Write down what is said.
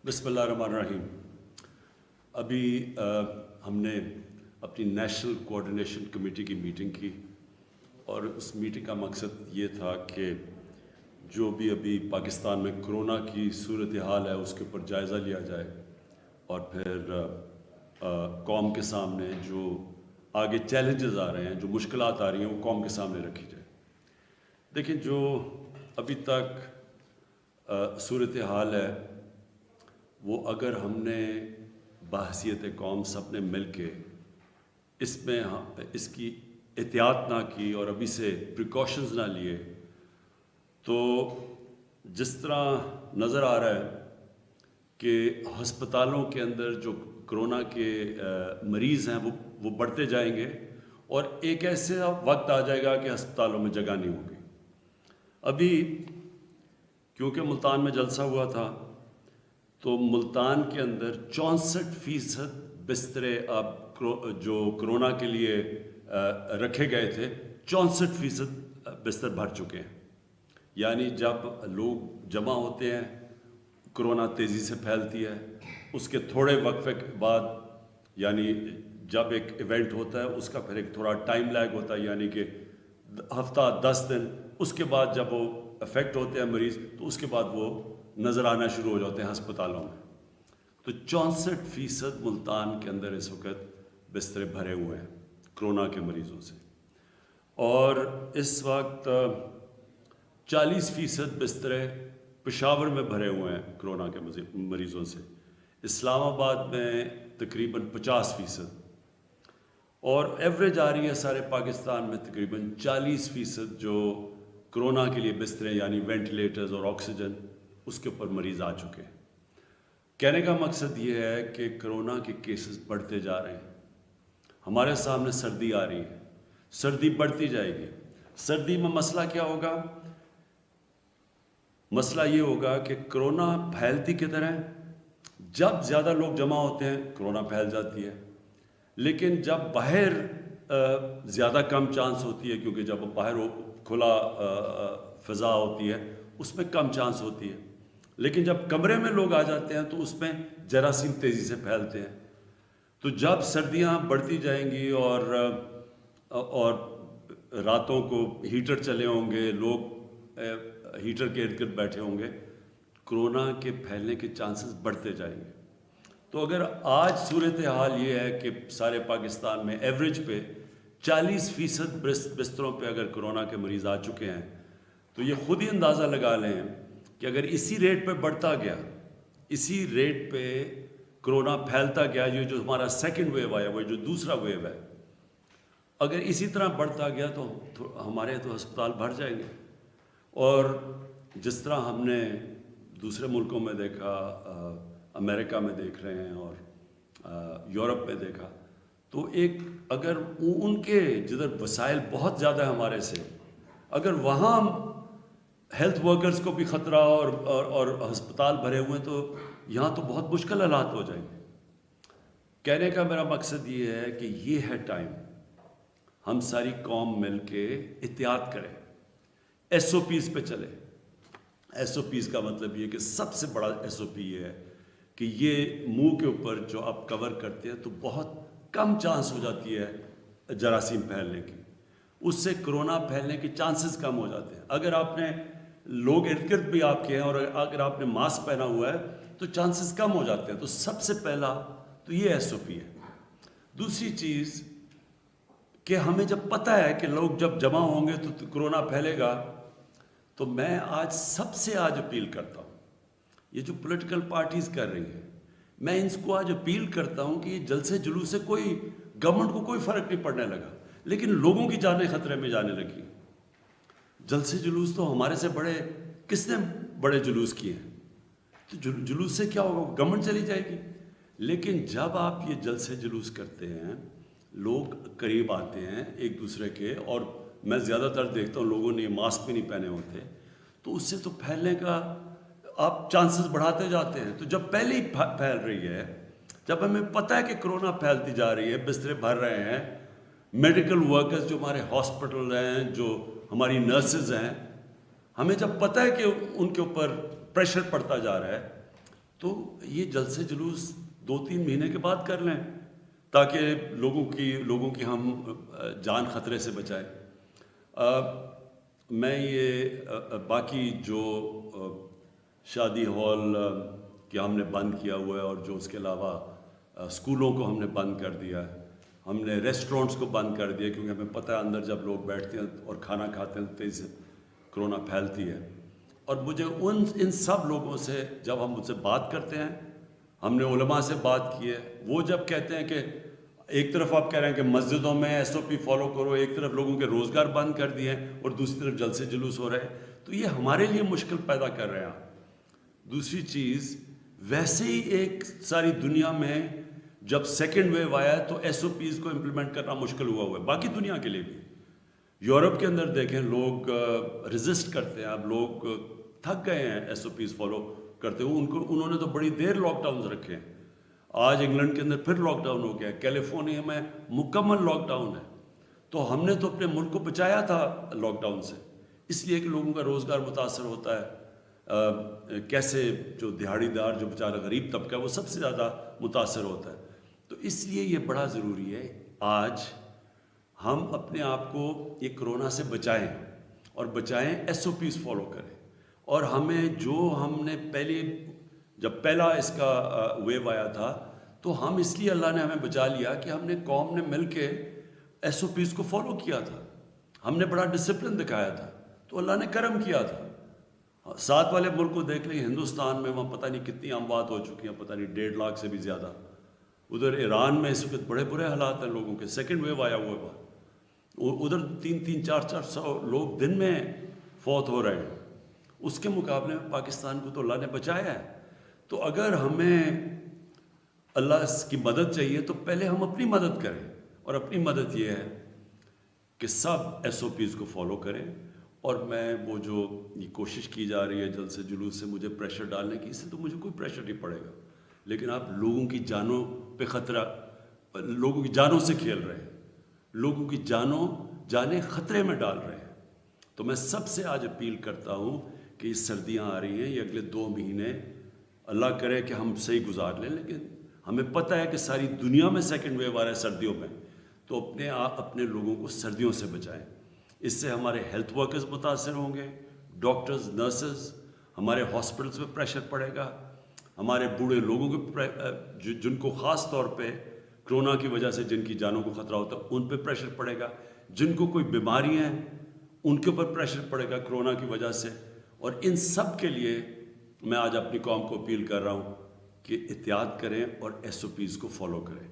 بسم اللہ الرحمن الرحیم۔ ابھی ہم نے اپنی نیشنل کوآرڈینیشن کمیٹی کی میٹنگ کی اور اس میٹنگ کا مقصد یہ تھا کہ جو بھی ابھی پاکستان میں کرونا کی صورتحال ہے اس کے اوپر جائزہ لیا جائے اور پھر قوم کے سامنے جو آگے چیلنجز آ رہے ہیں، جو مشکلات آ رہی ہیں، وہ قوم کے سامنے رکھی جائے۔ دیکھیں، جو ابھی تک صورتحال ہے وہ اگر ہم نے بحیثیت قوم سب نے مل کے اس کی احتیاط نہ کی اور ابھی سے پریکاشنز نہ لیے تو جس طرح نظر آ رہا ہے کہ ہسپتالوں کے اندر جو کرونا کے مریض ہیں وہ بڑھتے جائیں گے اور ایک ایسا وقت آ جائے گا کہ ہسپتالوں میں جگہ نہیں ہوگی۔ ابھی کیونکہ ملتان میں جلسہ ہوا تھا تو ملتان کے اندر 64% بسترے اب جو کرونا کے لیے رکھے گئے تھے 64% بستر بھر چکے ہیں۔ یعنی جب لوگ جمع ہوتے ہیں کرونا تیزی سے پھیلتی ہے، اس کے تھوڑے وقفے کے بعد، یعنی جب ایک ایونٹ ہوتا ہے اس کا پھر ایک تھوڑا ٹائم لیگ ہوتا ہے، یعنی کہ ہفتہ 10 دن، اس کے بعد جب وہ افیکٹ ہوتے ہیں مریض تو اس کے بعد وہ نظر آنا شروع ہو جاتے ہیں ہسپتالوں میں۔ تو 64% ملتان کے اندر اس وقت بسترے بھرے ہوئے ہیں کرونا کے مریضوں سے، اور اس وقت 40% بسترے پشاور میں بھرے ہوئے ہیں کرونا کے مریضوں سے، اسلام آباد میں تقریباً 50%، اور ایوریج آ رہی ہے سارے پاکستان میں تقریباً 40% جو کرونا کے لیے بسترے یعنی وینٹیلیٹرز اور آکسیجن اس کے اوپر مریض آ چکے ہیں۔ کہنے کا مقصد یہ ہے کہ کرونا کے کیسز بڑھتے جا رہے ہیں، ہمارے سامنے سردی آ رہی ہے، سردی بڑھتی جائے گی۔ سردی میں مسئلہ کیا ہوگا؟ مسئلہ یہ ہوگا کہ کرونا پھیلتی کدھر ہے؟ جب زیادہ لوگ جمع ہوتے ہیں کرونا پھیل جاتی ہے، لیکن جب باہر زیادہ کم چانس ہوتی ہے، کیونکہ جب باہر کھلا فضا ہوتی ہے اس میں کم چانس ہوتی ہے، لیکن جب کمرے میں لوگ آ جاتے ہیں تو اس میں جراثیم تیزی سے پھیلتے ہیں۔ تو جب سردیاں بڑھتی جائیں گی اور راتوں کو ہیٹر چلے ہوں گے، لوگ ہیٹر کے ارد گرد بیٹھے ہوں گے، کرونا کے پھیلنے کے چانسز بڑھتے جائیں گے۔ تو اگر آج صورتحال یہ ہے کہ سارے پاکستان میں ایوریج پہ 40% بستروں پہ اگر کرونا کے مریض آ چکے ہیں تو یہ خود ہی اندازہ لگا لیں کہ اگر اسی ریٹ پہ بڑھتا گیا، اسی ریٹ پہ کرونا پھیلتا گیا، یہ جو ہمارا سیکنڈ ویو آیا، وہ جو دوسرا ویو ہے، اگر اسی طرح بڑھتا گیا تو ہمارے تو ہسپتال بھر جائیں گے۔ اور جس طرح ہم نے دوسرے ملکوں میں دیکھا، امریکہ میں دیکھ رہے ہیں اور یورپ میں دیکھا، تو ایک اگر ان کے جدھر وسائل بہت زیادہ ہے ہمارے سے، اگر وہاں ہیلتھ ورکرز کو بھی خطرہ اور ہسپتال بھرے ہوئے ہیں تو یہاں تو بہت مشکل حالات ہو جائیں گے۔ کہنے کا میرا مقصد یہ ہے کہ یہ ہے ٹائم، ہم ساری قوم مل کے احتیاط کریں، ایس او پیز پہ چلیں۔ ایس او پیز کا مطلب یہ کہ سب سے بڑا ایس او پی یہ ہے کہ یہ منہ کے اوپر جو آپ کور کرتے ہیں تو بہت کم چانس ہو جاتی ہے جراثیم پھیلنے کی، اس سے کرونا پھیلنے کے چانسز کم ہو جاتے ہیں۔ اگر آپ نے لوگ ارد گرد بھی آپ کے ہیں اور اگر آپ نے ماسک پہنا ہوا ہے تو چانسز کم ہو جاتے ہیں۔ تو سب سے پہلا تو یہ ایس او پی ہے۔ دوسری چیز کہ ہمیں جب پتہ ہے کہ لوگ جب جمع ہوں گے تو کرونا پھیلے گا، تو میں آج سب سے اپیل کرتا ہوں، یہ جو پولیٹیکل پارٹیز کر رہی ہیں، میں ان کو آج اپیل کرتا ہوں کہ یہ جلسے جلوس سے کوئی گورنمنٹ کو کوئی فرق نہیں پڑنے لگا، لیکن لوگوں کی جانیں خطرے میں جانے لگی۔ جلسے جلوس تو ہمارے سے بڑے کس نے بڑے جلوس کیے ہیں؟ تو جلوس سے کیا ہوگا؟ گورنمنٹ چلی جائے گی۔ لیکن جب آپ یہ جلسے جلوس کرتے ہیں، لوگ قریب آتے ہیں ایک دوسرے کے، اور میں زیادہ تر دیکھتا ہوں لوگوں نے ماسک بھی نہیں پہنے ہوتے، تو اس سے تو پھیلنے کا آپ چانسز بڑھاتے جاتے ہیں۔ تو جب پہلے ہی پھیل رہی ہے، جب ہمیں پتہ ہے کہ کرونا پھیلتی جا رہی ہے، بسترے بھر رہے ہیں، میڈیکل ورکرز جو ہمارے ہاسپٹل ہیں، جو ہماری نرسز ہیں، ہمیں جب پتہ ہے کہ ان کے اوپر پریشر پڑتا جا رہا ہے، تو یہ جلسے جلوس 2-3 مہینے کے بعد کر لیں تاکہ لوگوں کی ہم جان خطرے سے بچائیں. میں یہ باقی جو شادی ہال کہ ہم نے بند کیا ہوا ہے اور جو اس کے علاوہ اسکولوں کو ہم نے بند کر دیا ہے, ہم نے ریسٹورینٹس کو بند کر دیا کیونکہ ہمیں پتہ ہے اندر جب لوگ بیٹھتے ہیں اور کھانا کھاتے ہیں تیزی سے کرونا پھیلتی ہے. اور مجھے ان سب لوگوں سے جب ہم ان سے بات کرتے ہیں, ہم نے علماء سے بات کی ہے, وہ جب کہتے ہیں کہ ایک طرف آپ کہہ رہے ہیں کہ مسجدوں میں ایس او پی فالو کرو, ایک طرف لوگوں کے روزگار بند کر دیے ہیں اور دوسری طرف جلسے جلوس ہو رہے ہیں, تو یہ ہمارے لیے مشکل پیدا کر رہے ہیں. دوسری چیز, ویسے ہی ایک ساری دنیا میں جب سیکنڈ ویو آیا تو ایس او پیز کو امپلیمنٹ کرنا مشکل ہوا ہے, باقی دنیا کے لیے بھی. یورپ کے اندر دیکھیں لوگ ریزسٹ کرتے ہیں, اب لوگ تھک گئے ہیں ایس او پیز فالو کرتے ہوئے. انہوں نے تو بڑی دیر لاک ڈاؤنز رکھے ہیں. آج انگلینڈ کے اندر پھر لاک ڈاؤن ہو گیا ہے, کیلیفورنیا میں مکمل لاک ڈاؤن ہے. تو ہم نے تو اپنے ملک کو بچایا تھا لاک ڈاؤن سے, اس لیے کہ لوگوں کا روزگار متاثر ہوتا ہے. کیسے جو دہاڑی دار جو بیچارہ غریب طبقہ ہے وہ سب سے زیادہ متاثر ہوتا ہے. تو اس لیے یہ بڑا ضروری ہے آج ہم اپنے آپ کو یہ کرونا سے بچائیں, اور بچائیں ایس او پیز فالو کریں. اور ہمیں جو ہم نے جب پہلا اس کا ویو آیا تھا تو ہم اس لیے اللہ نے ہمیں بچا لیا کہ ہم نے قوم نے مل کے ایس او پیز کو فالو کیا تھا, ہم نے بڑا ڈسپلن دکھایا تھا, تو اللہ نے کرم کیا تھا. ساتھ والے ملک کو دیکھ لیں, ہندوستان میں وہاں پتہ نہیں کتنی اموات ہو چکی ہیں, پتہ نہیں 1.5 لاکھ سے بھی زیادہ. ادھر ایران میں اس وقت بڑے برے حالات ہیں لوگوں کے, سیکنڈ ویو آیا ہوا ہے, ادھر 300-400 لوگ دن میں فوت ہو رہے ہیں. اس کے مقابلے میں پاکستان کو تو اللہ نے بچایا ہے. تو اگر ہمیں اللہ کی مدد چاہیے تو پہلے ہم اپنی مدد کریں, اور اپنی مدد یہ ہے کہ سب ایس او پیز کو فالو کریں. اور میں وہ جو یہ کوشش کی جا رہی ہے جلسے جلوس سے مجھے پریشر ڈالنے کی, اس سے تو مجھے کوئی پریشر نہیں پڑے گا, لیکن آپ لوگوں کی جانوں پہ خطرہ, لوگوں کی جانوں سے کھیل رہے ہیں, لوگوں کی جانیں خطرے میں ڈال رہے ہیں. تو میں سب سے آج اپیل کرتا ہوں کہ یہ سردیاں آ رہی ہیں, یہ اگلے 2 مہینے اللہ کرے کہ ہم صحیح گزار لیں, لیکن ہمیں پتہ ہے کہ ساری دنیا میں سیکنڈ ویو آ رہا ہے سردیوں میں, تو اپنے لوگوں کو سردیوں سے بچائیں. اس سے ہمارے ہیلتھ ورکرز متاثر ہوں گے, ڈاکٹرز, نرسز, ہمارے ہاسپٹلس پہ پریشر پڑے گا, ہمارے بوڑھے لوگوں کے جن کو خاص طور پہ کرونا کی وجہ سے جن کی جانوں کو خطرہ ہوتا ہے ان پہ پریشر پڑے گا, جن کو کوئی بیماری ہیں ان کے اوپر پریشر پڑے گا کرونا کی وجہ سے. اور ان سب کے لیے میں آج اپنی قوم کو اپیل کر رہا ہوں کہ احتیاط کریں اور ایس او پیز کو فالو کریں.